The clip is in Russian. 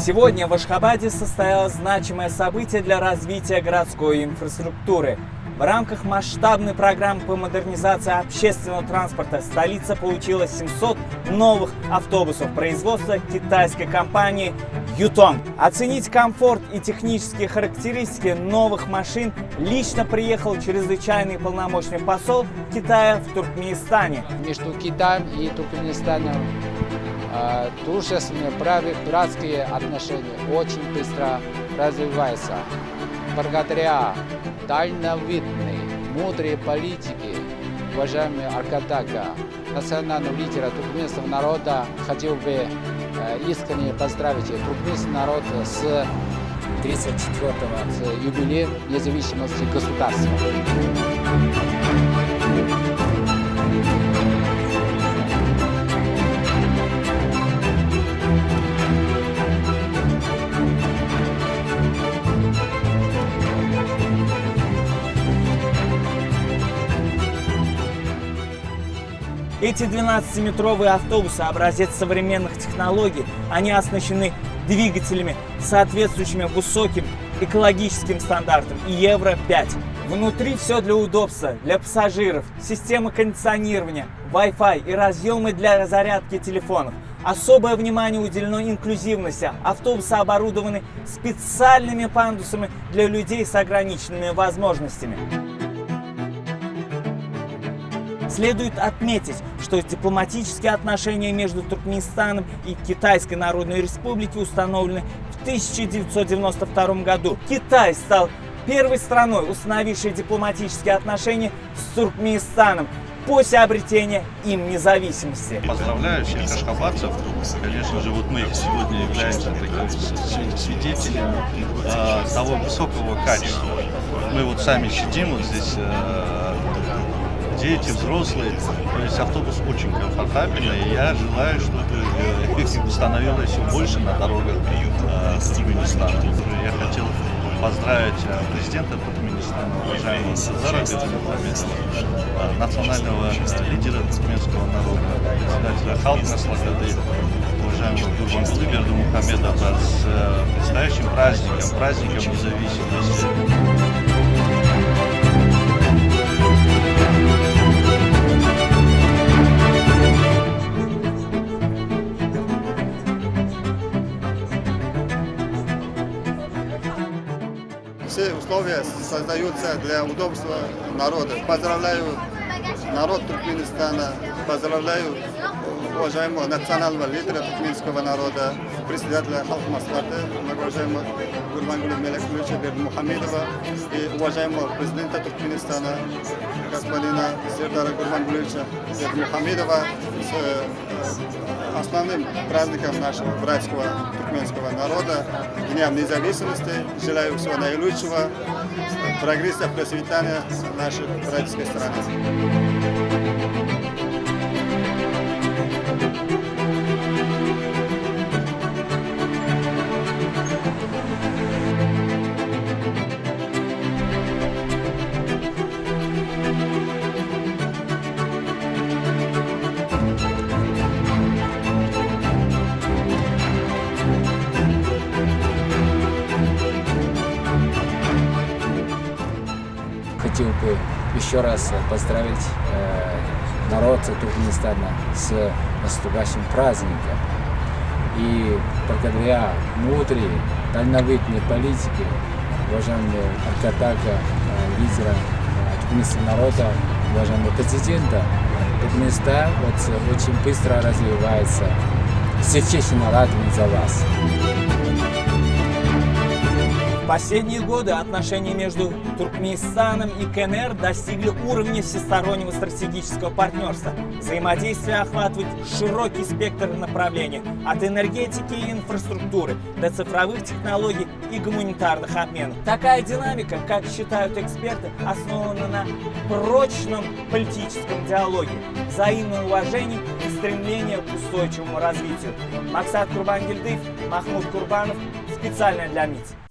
Сегодня в Ашхабаде состоялось значимое событие для развития городской инфраструктуры. В рамках масштабной программы по модернизации общественного транспорта столица получила 700 новых автобусов производства китайской компании Yutong. Оценить комфорт и технические характеристики новых машин лично приехал чрезвычайный полномочный посол Китая в Туркменистане. Между Китаем и Туркменистаном дружественные братские отношения очень быстро развиваются. Благодаря дальновидной, мудрой политике, уважаемый Аркадага, национального лидера туркменского народа, хотел бы искренне поздравить туркменский народ с 34-го юбилеем независимости государства. Эти 12-метровые автобусы – образец современных технологий. Они оснащены двигателями, соответствующими высоким экологическим стандартам и Евро-5. Внутри все для удобства, для пассажиров, система кондиционирования, Wi-Fi и разъемы для зарядки телефонов. Особое внимание уделено инклюзивности. Автобусы оборудованы специальными пандусами для людей с ограниченными возможностями. Следует отметить, что дипломатические отношения между Туркменистаном и Китайской Народной Республикой установлены в 1992 году. Китай стал первой страной, установившей дипломатические отношения с Туркменистаном после обретения им независимости. Поздравляю всех ашхабадцев. Конечно же, вот мы сегодня являемся такими свидетелями того высокого качества. Мы вот сами сидим вот здесь. Дети, взрослые, то есть автобус очень комфортабельный, и я желаю, чтобы их становилось все больше на дорогах Туркменистана. Я хотел поздравить президента Туркменистана, уважаемого Сардара Бердымухамедова, национального лидера туркменского народа, председателя Халк Маслихаты, уважаемого Гурбангулы Бердымухамедова с предстоящим праздником независимости. Все условия создаются для удобства народа. Поздравляю народ Туркменистана, поздравляю уважаемого национального лидера туркменского народа, председателя Халк Маслихаты, уважаемого Гурбангулы Бердымухамедова и уважаемого президента Туркменистана, господина Сардара Гурбангулевича Бердымухамедова с основным праздником нашего братского туркменского народа, Днем независимости. Желаю всего наилучшего, прогресса, процветания нашей братской страны. Хотел бы еще раз поздравить народ Туркменистана с наступающим праздником. И благодаря мудрой, дальновидной политике, уважаемого Аркадага, лидера туркменского народа, уважаемого президента, Туркменистан очень быстро развивается. Сердечно рад за вас. В последние годы отношения между Туркменистаном и КНР достигли уровня всестороннего стратегического партнерства. Взаимодействие охватывает широкий спектр направлений – от энергетики и инфраструктуры до цифровых технологий и гуманитарных обменов. Такая динамика, как считают эксперты, основана на прочном политическом диалоге, взаимном уважении и стремлении к устойчивому развитию. Максат Курбангельдыев, Махмуд Курбанов. Специально для МИД.